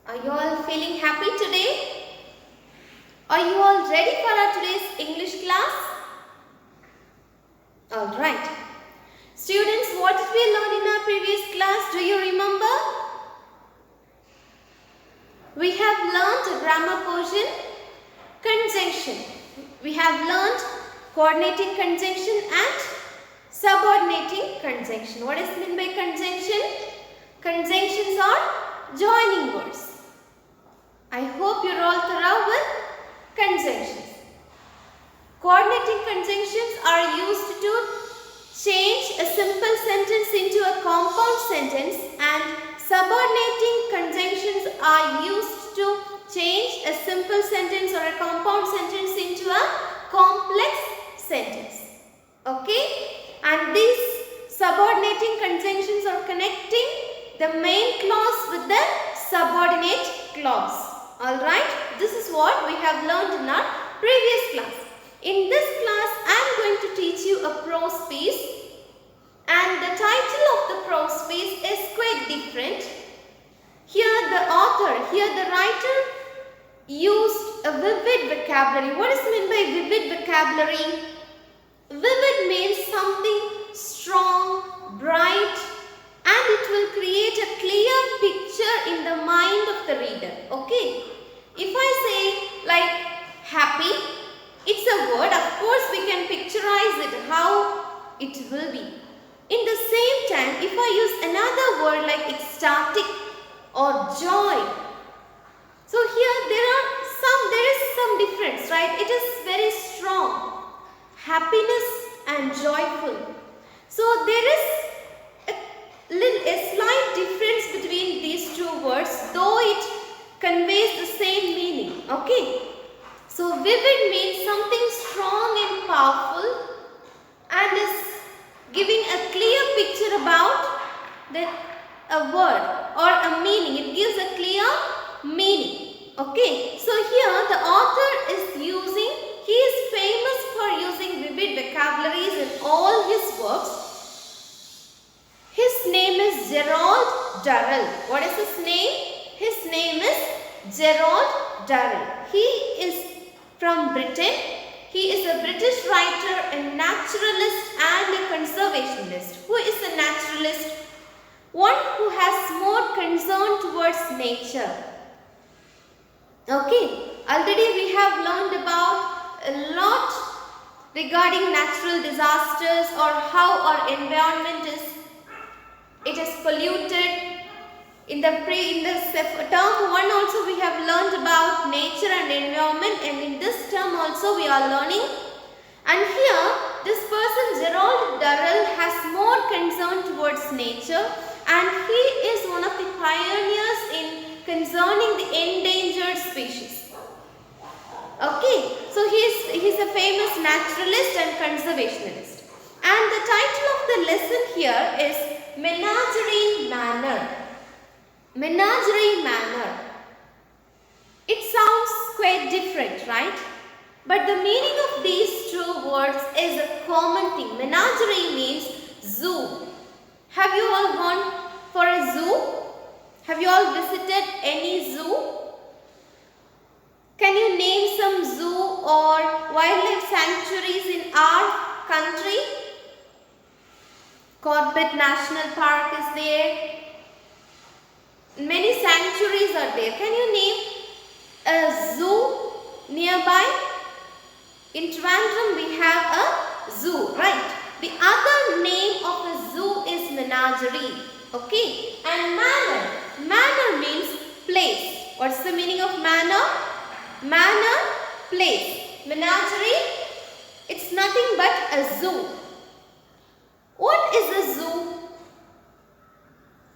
Are you all feeling happy today? Are you all ready for our today's English class? Alright. Students, what did we learn in our previous class? Do you remember? We have learnt a grammar portion, conjunction. We have learnt coordinating conjunction and subordinating conjunction. What is meant by conjunction? Conjunctions are joining words. I hope you are all thorough with conjunctions. Coordinating conjunctions are used to change a simple sentence into a compound sentence, and subordinating conjunctions are used to change a simple sentence or a compound sentence into a complex sentence. Okay? And these subordinating conjunctions are connecting the main clause with the subordinate clause. Alright, this is what we have learned in our previous class. In this class, I am going to teach you a prose piece, and the title of the prose piece is quite different. Here the writer used a vivid vocabulary. What is meant by vivid vocabulary? Vivid means something strong, bright, and it will create a clear picture in the mind of the reader. Okay. If I say like happy, it's a word. Of course, we can picturize it how it will be. In the same time, if I use another word like ecstatic or joy, so here there is some difference, right? It is very strong. Happiness and joyful. So there is a slight difference between these two words, though it conveys the same meaning. Okay. So vivid means something strong and powerful and is giving a clear picture about a word or a meaning. It gives a clear meaning. Okay. So here the author is he is famous for using vivid vocabularies in all his works. His name is Gerald Durrell. What is his name? His name is Gerald Durrell. He is from Britain. He is a British writer, a naturalist and a conservationist. Who is a naturalist? One who has more concern towards nature. Okay, already we have learned about a lot regarding natural disasters or how our environment is polluted. In the term 1 also we have learned about nature and environment, and in this term also we are learning. And here this person Gerald Durrell has more concern towards nature, and he is one of the pioneers in concerning the endangered species. Okay, so he is a famous naturalist and conservationist. And the title of the lesson here is Menagerie Manor. Menagerie Manor. It sounds quite different, right? But the meaning of these two words is a common thing. Menagerie means zoo. Have you all gone for a zoo? Have you all visited any zoo? Can you name some zoo or wildlife sanctuaries in our country? Corbett National Park is there. Many sanctuaries are there. Can you name a zoo nearby? In Trivandrum we have a zoo, right? The other name of a zoo is menagerie. Okay? And manor. Manor means place. What's the meaning of manor? Manor, place. Menagerie, it's nothing but a zoo. What is a zoo?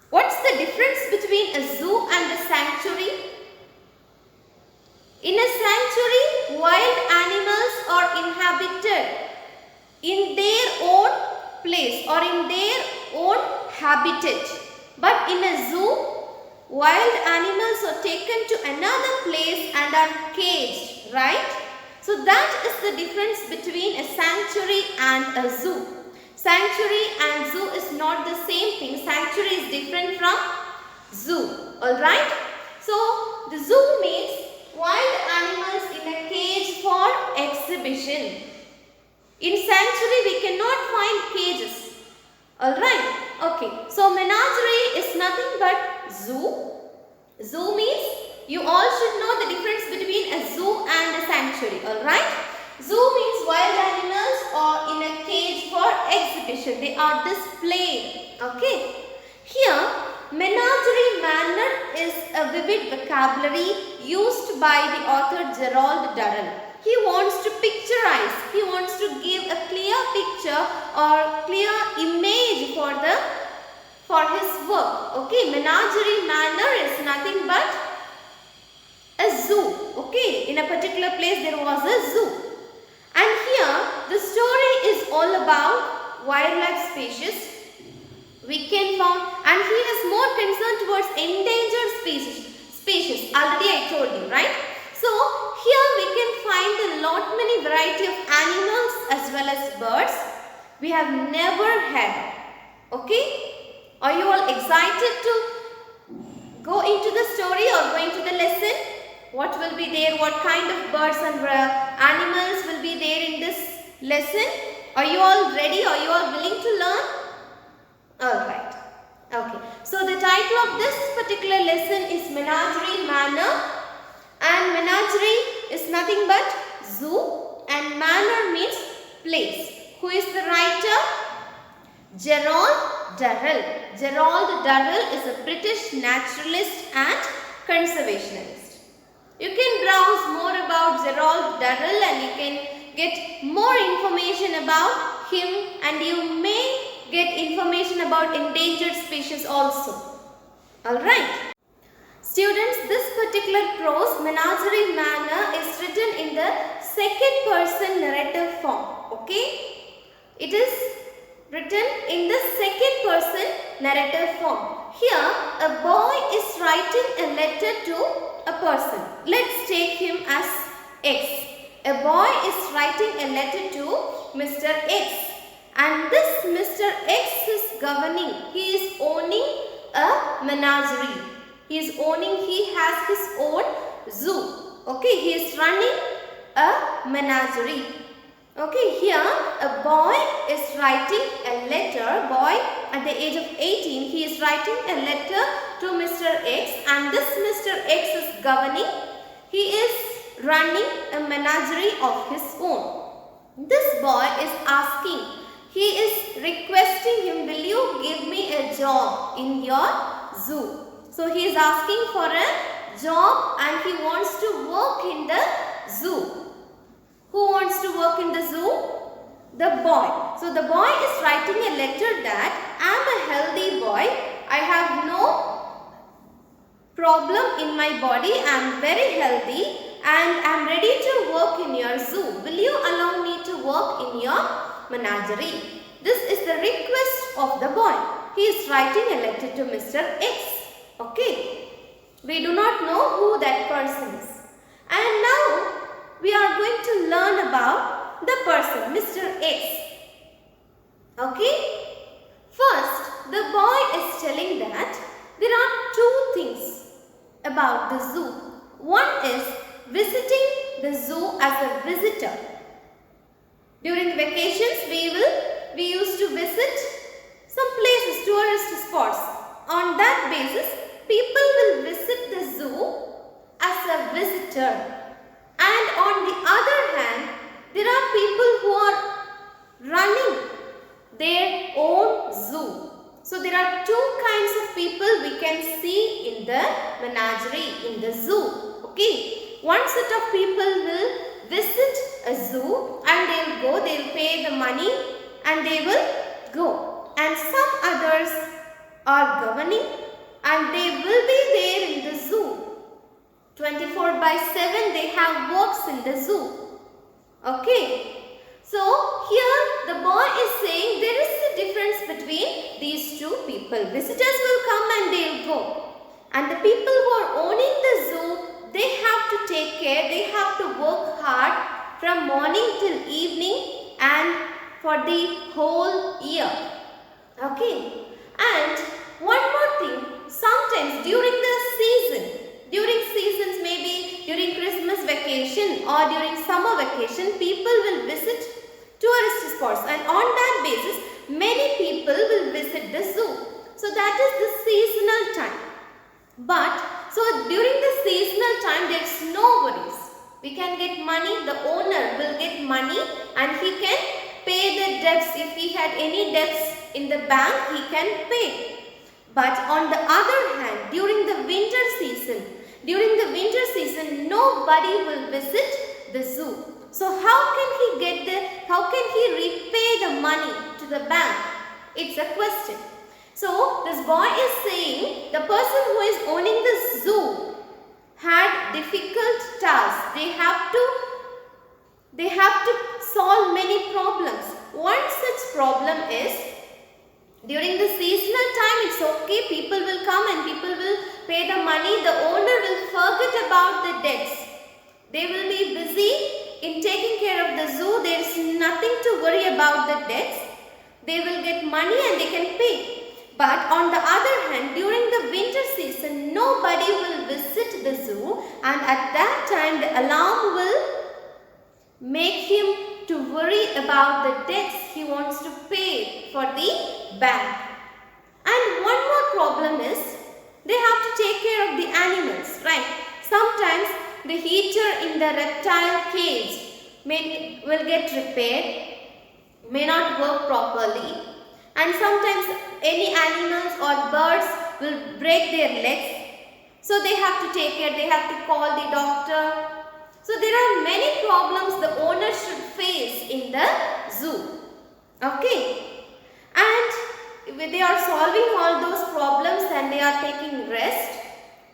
What's the difference between a zoo and a sanctuary? In a sanctuary, wild animals are inhabited in their own place or in their own habitat. But in a zoo, wild animals are taken to another place and are caged, right? So that is the difference between a sanctuary and a zoo. Sanctuary and zoo is not the same thing. Sanctuary is different from zoo. Alright. So the zoo means wild animals in a cage for exhibition. In sanctuary we cannot find cages. Alright. Okay. So menagerie is nothing but zoo. Zoo means you all should know the difference between a zoo and a sanctuary. Alright. Zoo means wild animals or in a cage for exhibition. They are displayed. Okay. Here menagerie manner is a vivid vocabulary used by the author Gerald Durrell. He wants to picturize, he wants to give a clear picture or clear image for his work. Okay, menagerie manner is nothing but a zoo. Okay, in a particular place there was a zoo. And here the story is all about wildlife species. We can found, and he is more concerned towards endangered species. Already I told you, right? So here we can find a lot many variety of animals as well as birds we have never had. Okay? Are you all excited to go into the story or go into the lesson? What will be there? What kind of birds and animals will be there in this lesson? Are you all ready? Are you all willing to learn? Alright. Okay. So the title of this particular lesson is Menagerie Manner. And menagerie is nothing but zoo and manner means place. Who is the writer? Gerald Durrell. Gerald Durrell is a British naturalist and conservationist. You can browse more about Gerald Durrell and you can get more information about him, and you may get information about endangered species also. Alright. Students, this particular prose, Menagerie Manner, is written in the second person narrative form. Okay? It is written in the second person narrative form. Here, a boy is writing a letter to a person. Let's take him as X. A boy is writing a letter to Mr. X. And this Mr. X is governing. He is owning a menagerie. He has his own zoo. Okay, he is running a menagerie. Okay, here a boy is writing a letter. Boy at the age of 18, he is writing a letter to Mr. X, and this Mr. X is governing. He is running a menagerie of his own. This boy is asking, he is requesting him, will you give me a job in your zoo? So he is asking for a job and he wants to work in the zoo. Who wants to work in the zoo? The boy. So the boy is writing a letter that I am a healthy boy. I have no problem in my body. I am very healthy and I am ready to work in your zoo. Will you allow me to work in your menagerie? This is the request of the boy. He is writing a letter to Mr. X. Okay, we do not know who that person is. And now we are going to learn about the person, Mr. X. Okay, first the boy is telling that there are two things about the zoo. One is visiting the zoo as a visitor. During vacations we used to visit some places, tourist spots. On that basis, people will visit the zoo as a visitor. And on the other hand, there are people who are running their own zoo. So there are two kinds of people we can see in the menagerie, in the zoo. Okay, one set of people will visit a zoo and they will go, they will pay the money and they will go. And some others are governing and they will be there in the zoo. 24/7 they have works in the zoo. Okay. So here the boy is saying there is a difference between these two people. Visitors will come and they will go. And the people who are owning the zoo, they have to take care, they have to work hard from morning till evening and for the whole year. Okay. And one more thing, sometimes during the or during summer vacation, people will visit tourist spots, and on that basis, many people will visit the zoo. So that is the seasonal time. But so during the seasonal time, there is no worries. We can get money, the owner will get money and he can pay the debts. If he had any debts in the bank, he can pay. But on the other hand, during the winter season, nobody will visit the zoo. So how can he repay the money to the bank? It's a question. So this boy is saying the person who is owning the zoo had difficult tasks. They have to solve many problems. One such problem is, during the seasonal time, it's okay, people will come and people will pay the money. The owner will forget about the debts. They will be busy in taking care of the zoo. There is nothing to worry about the debts. They will get money and they can pay. But on the other hand, during the winter season, nobody will visit the zoo, and at that time the alarm will make him to worry about the debts he wants to pay for the bank. And one more problem is, they have to take care of the animals, right? Sometimes the heater in the reptile cage will get repaired, may not work properly, and sometimes any animals or birds will break their legs. So they have to take care, they have to call the doctor. So there are many problems the owner should face in the zoo. Okay. And they are solving all those problems and they are taking rest.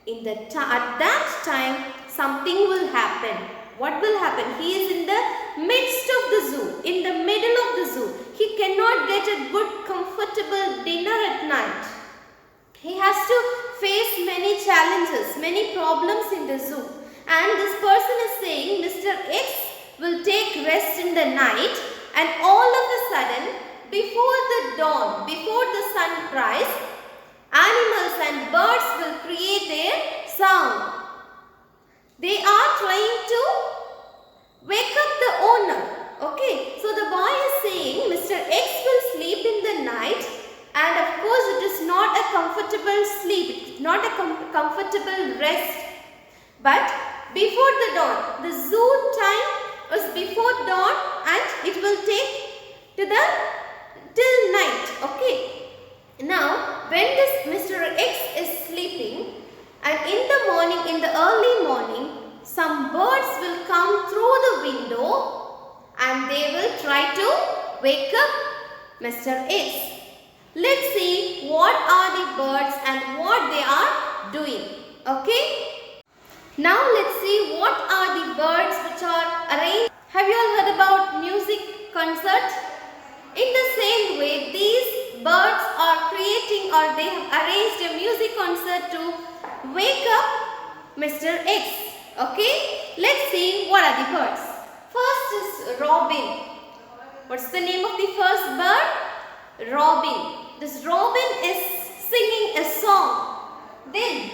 At that time, something will happen. What will happen? He is in the midst of the zoo, in the middle of the zoo. He cannot get a good, comfortable dinner at night. He has to face many challenges, many problems in the zoo. And this person is saying Mr. X will take rest in the night, and all of a sudden, before the dawn, before the sunrise, animals and birds will create their sound. They are trying to wake up the owner. Okay, so the boy is saying Mr. X will sleep in the night, and of course it is not a comfortable sleep, it's not a comfortable rest. But before the dawn, the zoo time was before dawn and it will take till night. Okay. Now, when this Mr. X is sleeping, and in the morning, in the early morning, some birds will come through the window and they will try to wake up Mr. X. Let's see what are the birds and what they are doing. Okay. Now let's see what are the birds which are arranged. Have you all heard about music concert? In the same way, these birds are creating, or they have arranged a music concert to wake up Mr. X. Okay, let's see what are the birds. First is robin. What's the name of the first bird? Robin. This robin is singing a song. Then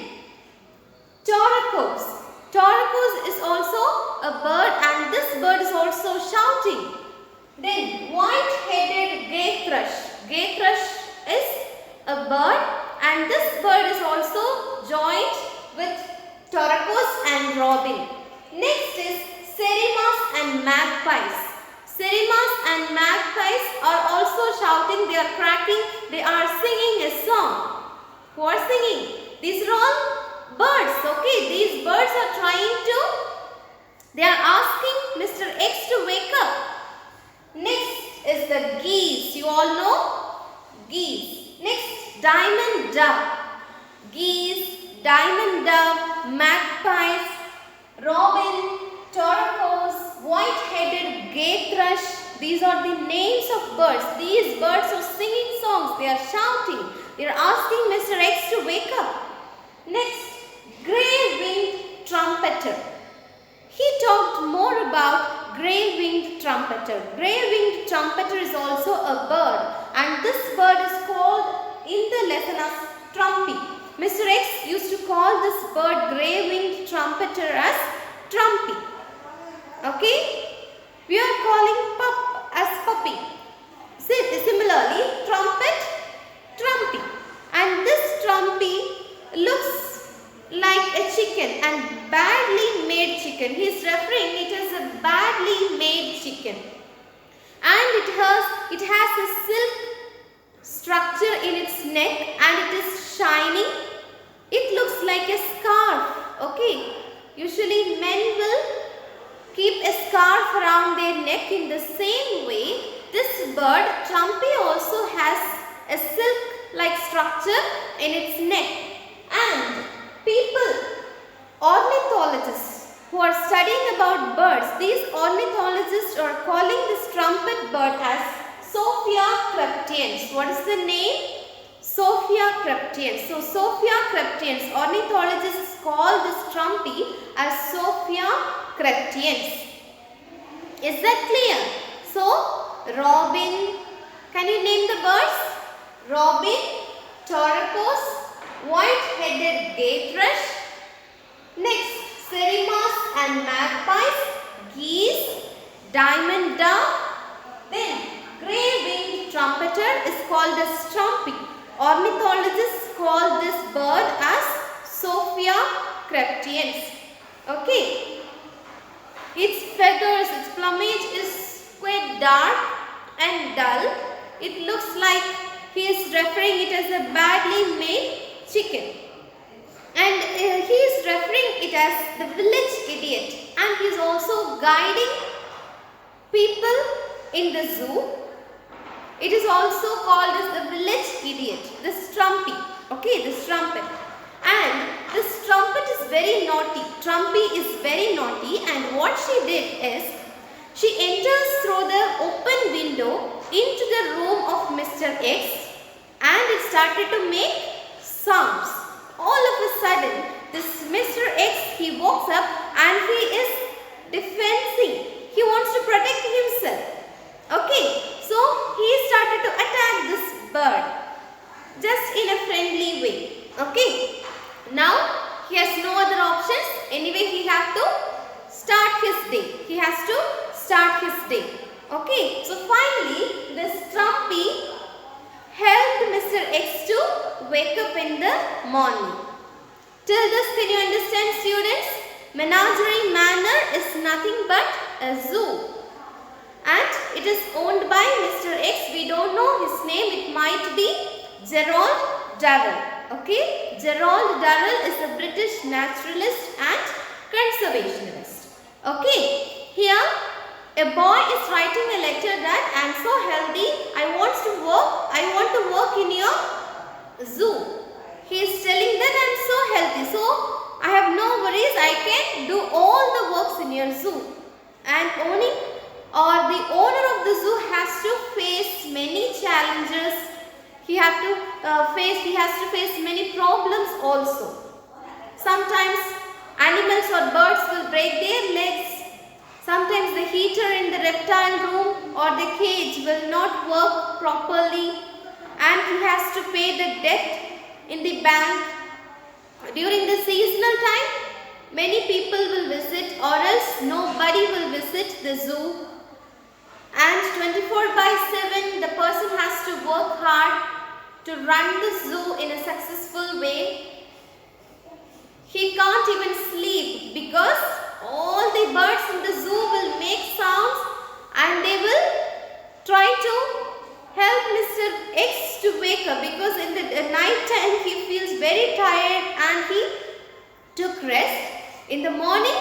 Toracos. Toracos is also a bird, and this bird is also shouting. Then white-headed gay thrush. Gay thrush is a bird, and this bird is also joined with Toracos and robin. Next is Serimas and magpies. Serimas and magpies are also shouting, they are cracking, they are singing a song. Who are singing? These are all birds. Okay, these birds are they are asking Mr. X to wake up. Next is the geese. You all know geese. Next, diamond dove. Geese, diamond dove, magpies, robin, toracos, white-headed gay thrush. These are the names of birds. These birds are singing songs. They are shouting. They are asking Mr. X to wake up. Next, grey-winged trumpeter. He talked more about grey-winged trumpeter. Grey-winged trumpeter is also a bird, and this bird is called in the lesson as trumpy. Mr. X used to call this bird grey-winged trumpeter as trumpy. Okay, we are calling pup as puppy. Similarly, trumpet, trumpy. And this trumpy looks like a chicken and badly made chicken. He is referring it as a badly made chicken. And it has a silk structure in its neck and it is shining. It looks like a scarf. Okay, usually men will keep a scarf around their neck. In the same way, this bird, trumpy, also has a silk-like structure in its neck. And people, ornithologists who are studying about birds, these ornithologists are calling this trumpet bird as Sophia crepitans. What is the name? Sophia crepitans. So Sophia crepitans, ornithologists call this trumpy as Sophia crepitans. Is that clear? So robin, can you name the birds? Robin, torquos, white-headed gay thrush. Next, serimas and magpies, geese, diamond dove. Then grey-winged trumpeter is called as trumpy. Ornithologists call this bird as Sophia crepitans. Okay. Its feathers, its plumage is quite dark and dull. It looks like he is referring it as a badly made chicken. And he is referring it as the village idiot. And he is also guiding people in the zoo. It is also called as the village idiot, this trumpy. Okay, this trumpet. And this trumpet is very naughty. Trumpy is very naughty, and what she did is she enters through the open window into the room of Mr. X and it started to make sounds. All of a sudden, this Mr. X, he walks up and he is defending. He wants to protect himself. Okay, so he started to attack this bird just in a friendly way. Okay. Now, he has no other options. Anyway, he has to start his day. He has to start his day. Okay. So, finally, this trumpy helped Mr. X to wake up in the morning. Till this, can you understand, students? Menagerie Manor is nothing but a zoo. And it is owned by Mr. X. We don't know his name. It might be Gerald Darrell. Okay, Gerald Darrell is a British naturalist and conservationist. Okay, here a boy is writing a letter that I am so healthy, I want to work in your zoo. He is telling that I am so healthy, so I have no worries, I can do all the works in your zoo. And the owner of the zoo has to face many challenges. He has to face many problems also. Sometimes animals or birds will break their legs. Sometimes the heater in the reptile room or the cage will not work properly and he has to pay the debt in the bank. During the seasonal time, many people will visit or else nobody will visit the zoo. And 24/7 the person has to work hard to run the zoo in a successful way. He can't even sleep because all the birds in the zoo will make sounds and they will try to help Mr. X to wake up because in the night time he feels very tired and he took rest. In the morning,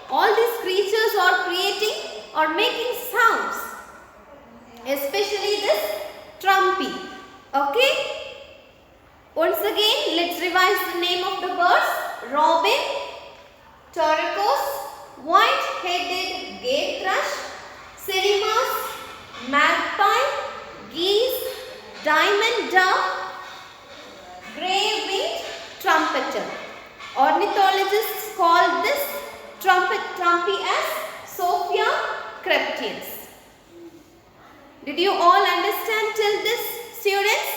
all these creatures are making sounds, especially this trumpy. Okay. Once again, let's revise the name of the birds. Robin, torquos, white-headed gay thrush, serimas, magpie, geese, diamond dove, grey-winged trumpeter. Ornithologists call this trumpy as Sophia crepitans. Did you all understand till this, students?